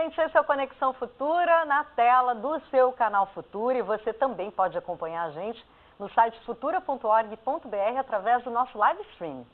gente, esse é o Conexão Futura, na tela do seu canal Futura, e você também pode acompanhar a gente no site futura.org.br através do nosso live stream.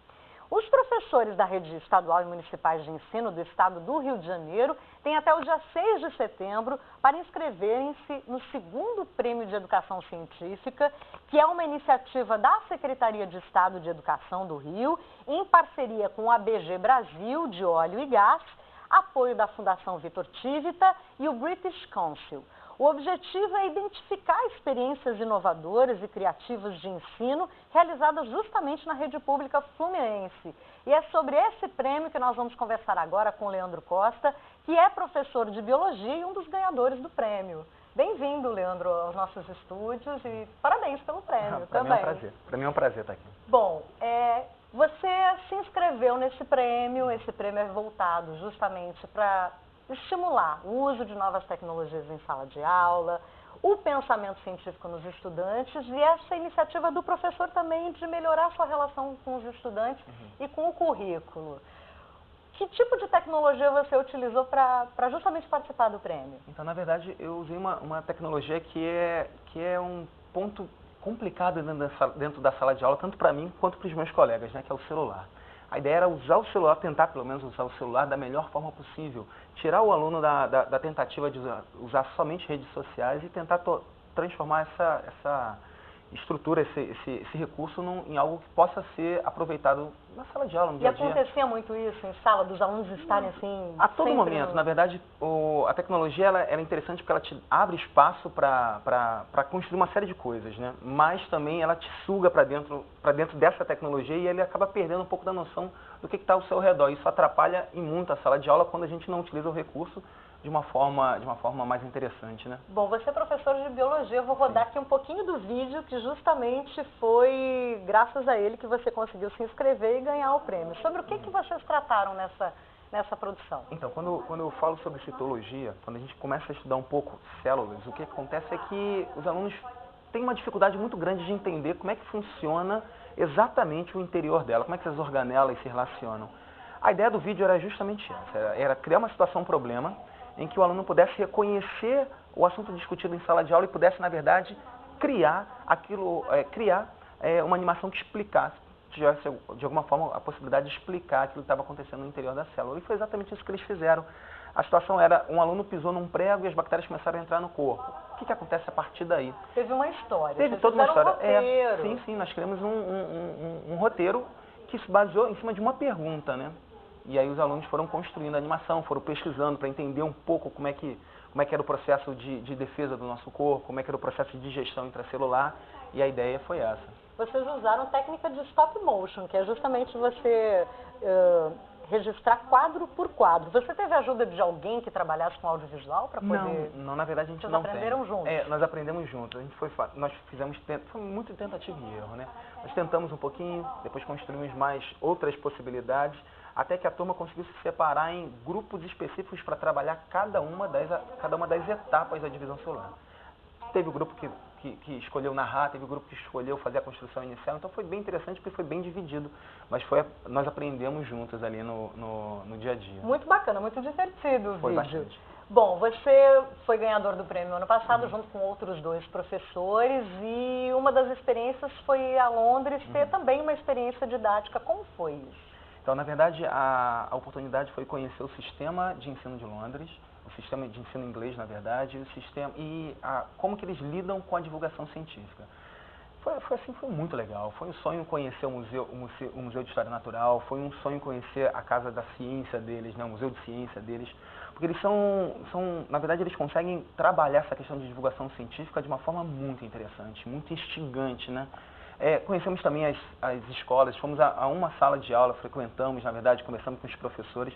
Os professores da rede estadual e municipais de ensino do estado do Rio de Janeiro têm até o dia 6 de setembro para inscreverem-se no segundo Prêmio de Educação Científica, que é uma iniciativa da Secretaria de Estado de Educação do Rio, em parceria com o ABG Brasil de Óleo e Gás, apoio da Fundação Vitor Tivita e o British Council. O objetivo é identificar experiências inovadoras e criativas de ensino realizadas justamente na rede pública fluminense. E é sobre esse prêmio que nós vamos conversar agora com o Leandro Costa, que é professor de biologia e um dos ganhadores do prêmio. Bem-vindo, Leandro, aos nossos estúdios e parabéns pelo prêmio também. Para mim é um prazer estar aqui. Bom, você se inscreveu nesse prêmio, esse prêmio é voltado justamente para estimular o uso de novas tecnologias em sala de aula, o pensamento científico nos estudantes e essa iniciativa do professor também de melhorar a sua relação com os estudantes e com o currículo. Que tipo de tecnologia você utilizou para justamente participar do prêmio? Então, na verdade, eu usei uma tecnologia que é um ponto complicado dentro da sala de aula, tanto para mim quanto para os meus colegas, né, que é o celular. A ideia era usar o celular, tentar pelo menos usar o celular da melhor forma possível, tirar o aluno da tentativa de usar somente redes sociais e tentar transformar essa estrutura, esse recurso em algo que possa ser aproveitado na sala de aula, no dia a dia. E acontecia muito isso em sala, dos alunos estarem assim... A todo momento. Na verdade, a tecnologia ela é interessante porque ela te abre espaço para construir uma série de coisas, né? Mas também ela te suga para dentro dessa tecnologia e ele acaba perdendo um pouco da noção do que está ao seu redor. Isso atrapalha e muito a sala de aula quando a gente não utiliza o recurso de uma forma mais interessante, né? Bom, você é professor de biologia, eu vou rodar aqui um pouquinho do vídeo que justamente foi graças a ele que você conseguiu se inscrever e ganhar o prêmio. Sobre o que vocês trataram nessa produção? Então, quando eu falo sobre citologia, quando a gente começa a estudar um pouco células, o que acontece é que os alunos têm uma dificuldade muito grande de entender como é que funciona exatamente o interior dela, como é que essas organelas se relacionam. A ideia do vídeo era justamente essa, era criar uma situação-problema em que o aluno pudesse reconhecer o assunto discutido em sala de aula e pudesse, na verdade, criar uma animação que explicasse, tivesse de alguma forma a possibilidade de explicar aquilo que estava acontecendo no interior da célula. E foi exatamente isso que eles fizeram. A situação era, um aluno pisou num prego e as bactérias começaram a entrar no corpo. O que acontece a partir daí? Teve uma história. Teve toda uma história. Um roteiro. Sim, nós criamos um roteiro que se baseou em cima de uma pergunta, né? E aí os alunos foram construindo a animação, foram pesquisando para entender um pouco como é que era o processo de defesa do nosso corpo, como é que era o processo de digestão intracelular, e a ideia foi essa. Vocês usaram técnica de stop motion, que é justamente você registrar quadro por quadro. Você teve a ajuda de alguém que trabalhasse com audiovisual para poder... Não, na verdade a gente Vocês não tem. Vocês aprenderam juntos? Nós aprendemos juntos. Nós fizemos, foi muito tentativa e erro, né? Nós tentamos um pouquinho, depois construímos mais outras possibilidades, até que a turma conseguiu se separar em grupos específicos para trabalhar cada uma das etapas da divisão celular. Teve o grupo que escolheu narrar, teve o grupo que escolheu fazer a construção inicial, então foi bem interessante porque foi bem dividido, mas nós aprendemos juntos ali no dia a dia. Muito bacana, muito divertido o vídeo. Foi bastante. Bom, você foi ganhador do prêmio ano passado junto com outros 2 professores e uma das experiências foi ir a Londres ter também uma experiência didática. Como foi isso? Então, na verdade, a oportunidade foi conhecer o sistema de ensino de Londres, o sistema de ensino inglês, na verdade, o sistema como que eles lidam com a divulgação científica. Foi muito legal. Foi um sonho conhecer o Museu de História Natural, foi um sonho conhecer a Casa da Ciência deles, né, o Museu de Ciência deles, porque eles na verdade, eles conseguem trabalhar essa questão de divulgação científica de uma forma muito interessante, muito instigante, né? Conhecemos também as escolas, fomos a uma sala de aula, frequentamos, na verdade, conversamos com os professores.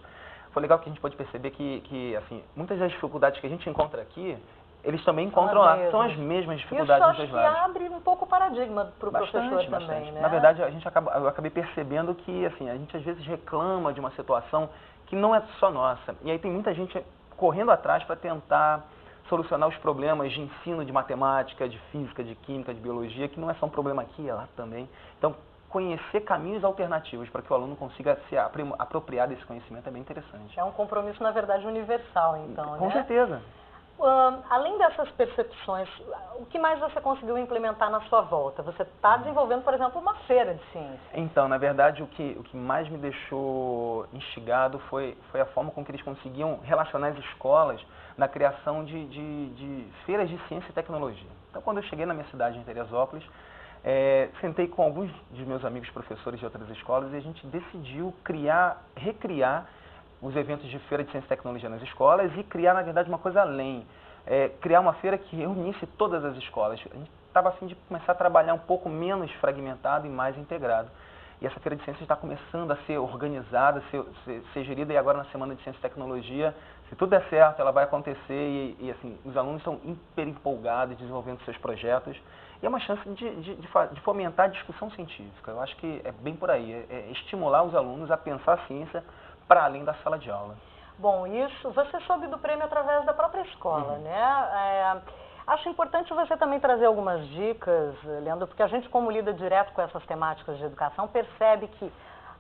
Foi legal que a gente pode perceber que assim, muitas das dificuldades que a gente encontra aqui, eles também encontram lá, são as mesmas dificuldades dos dois lados. Isso acho que abre um pouco o paradigma para o professor também, né? Na verdade, eu acabei percebendo que assim, a gente às vezes reclama de uma situação que não é só nossa. E aí tem muita gente correndo atrás para tentar solucionar os problemas de ensino de matemática, de física, de química, de biologia, que não é só um problema aqui, é lá também. Então, conhecer caminhos alternativos para que o aluno consiga se apropriar desse conhecimento é bem interessante. É um compromisso, na verdade, universal, então, Com né? certeza. Além dessas percepções, o que mais você conseguiu implementar na sua volta? Você está desenvolvendo, por exemplo, uma feira de ciência. Então, na verdade, o que mais me deixou instigado foi a forma com que eles conseguiam relacionar as escolas na criação de feiras de ciência e tecnologia. Então, quando eu cheguei na minha cidade, em Teresópolis, sentei com alguns dos meus amigos professores de outras escolas e a gente decidiu recriar os eventos de feira de ciência e tecnologia nas escolas e criar, na verdade, uma coisa além. Criar uma feira que reunisse todas as escolas. A gente estava a fim de começar a trabalhar um pouco menos fragmentado e mais integrado. E essa feira de ciências está começando a ser organizada, ser gerida, e agora na Semana de Ciência e Tecnologia, se tudo der certo, ela vai acontecer e assim, os alunos estão hiper empolgados, desenvolvendo seus projetos. E é uma chance de fomentar a discussão científica. Eu acho que é bem por aí, estimular os alunos a pensar a ciência para além da sala de aula. Bom, isso você soube do prêmio através da própria escola, né? Acho importante você também trazer algumas dicas, Leandro, porque a gente, como lida direto com essas temáticas de educação, percebe que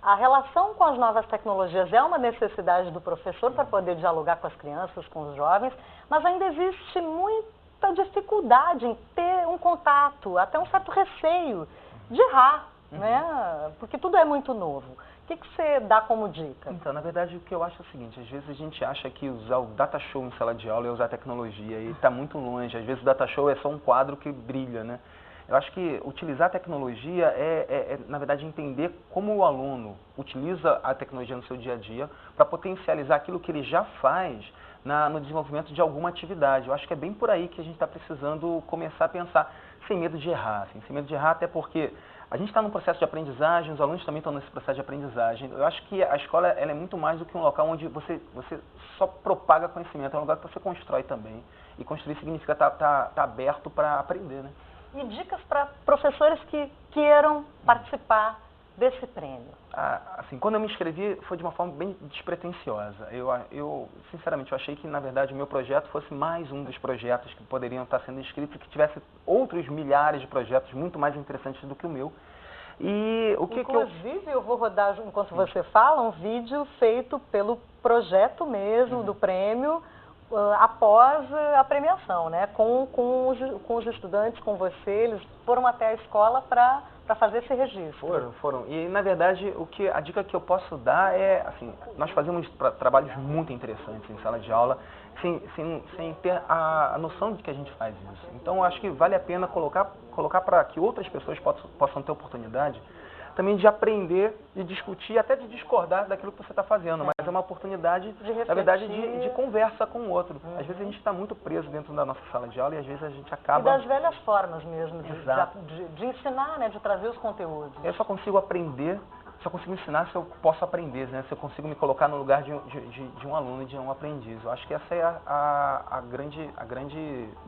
a relação com as novas tecnologias é uma necessidade do professor para poder dialogar com as crianças, com os jovens, mas ainda existe muita dificuldade em ter um contato, até um certo receio de errar, né? Porque tudo é muito novo. O que você dá como dica? Então, na verdade, o que eu acho é o seguinte, às vezes a gente acha que usar o data show em sala de aula é usar tecnologia e está muito longe. Às vezes o data show é só um quadro que brilha, né? Eu acho que utilizar a tecnologia na verdade, entender como o aluno utiliza a tecnologia no seu dia a dia para potencializar aquilo que ele já faz no desenvolvimento de alguma atividade. Eu acho que é bem por aí que a gente está precisando começar a pensar, sem medo de errar. Assim, sem medo de errar, até porque a gente está num processo de aprendizagem, os alunos também estão nesse processo de aprendizagem. Eu acho que a escola ela é muito mais do que um local onde você só propaga conhecimento, é um lugar que você constrói também. E construir significa estar aberto para aprender, né? E dicas para professores que queiram participar desse prêmio? Assim, quando eu me inscrevi, foi de uma forma bem despretensiosa. Eu sinceramente, eu achei que, na verdade, o meu projeto fosse mais um dos projetos que poderiam estar sendo inscritos e que tivesse outros milhares de projetos muito mais interessantes do que o meu. E o que Inclusive, eu vou rodar, enquanto você fala, um vídeo feito pelo projeto mesmo do prêmio, após a premiação, né? Com os estudantes, com você, eles foram até a escola para fazer esse registro. Foram. E, na verdade, a dica que eu posso dar é, assim, nós fazemos trabalhos muito interessantes em sala de aula, sem ter a noção de que a gente faz isso. Então, eu acho que vale a pena colocar para que outras pessoas possam ter oportunidade também de aprender, de discutir, até de discordar daquilo que você está fazendo, mas é uma oportunidade, na verdade, de conversa com o outro. Às vezes a gente está muito preso dentro da nossa sala de aula e às vezes a gente acaba... E das velhas formas mesmo, de ensinar, né, de trazer os conteúdos. Eu só consigo aprender, só consigo ensinar se eu posso aprender, né? Se eu consigo me colocar no lugar de um aluno e de um aprendiz. Eu acho que essa é a grande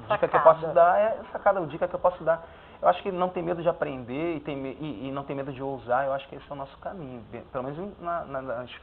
dica que eu posso dar, dica que eu posso dar. Eu acho que não tem medo de aprender e não tem medo de ousar, eu acho que esse é o nosso caminho, pelo menos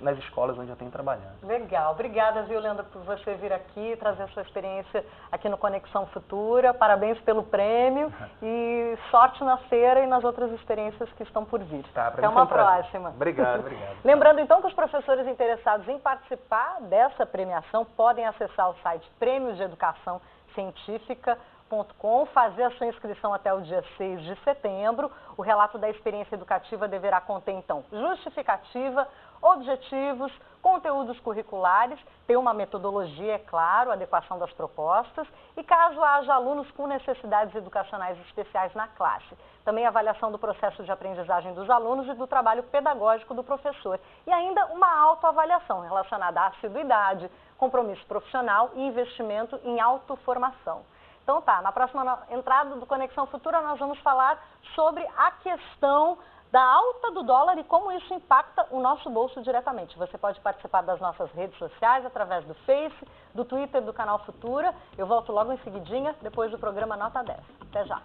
nas escolas onde eu tenho trabalhado. Legal, obrigada, viu, Leandro, por você vir aqui, trazer a sua experiência aqui no Conexão Futura, parabéns pelo prêmio e sorte na feira e nas outras experiências que estão por vir. Até uma próxima. Obrigado. Lembrando então que os professores interessados em participar dessa premiação podem acessar o site Prêmios de Educação Científica.com, fazer a sua inscrição até o dia 6 de setembro. O relato da experiência educativa deverá conter, então, justificativa, objetivos, conteúdos curriculares, ter uma metodologia, é claro, adequação das propostas e caso haja alunos com necessidades educacionais especiais na classe. Também avaliação do processo de aprendizagem dos alunos e do trabalho pedagógico do professor. E ainda uma autoavaliação relacionada à assiduidade, compromisso profissional e investimento em autoformação. Então tá, na próxima entrada do Conexão Futura nós vamos falar sobre a questão da alta do dólar e como isso impacta o nosso bolso diretamente. Você pode participar das nossas redes sociais, através do Face, do Twitter, do canal Futura. Eu volto logo em seguidinha, depois do programa Nota 10. Até já!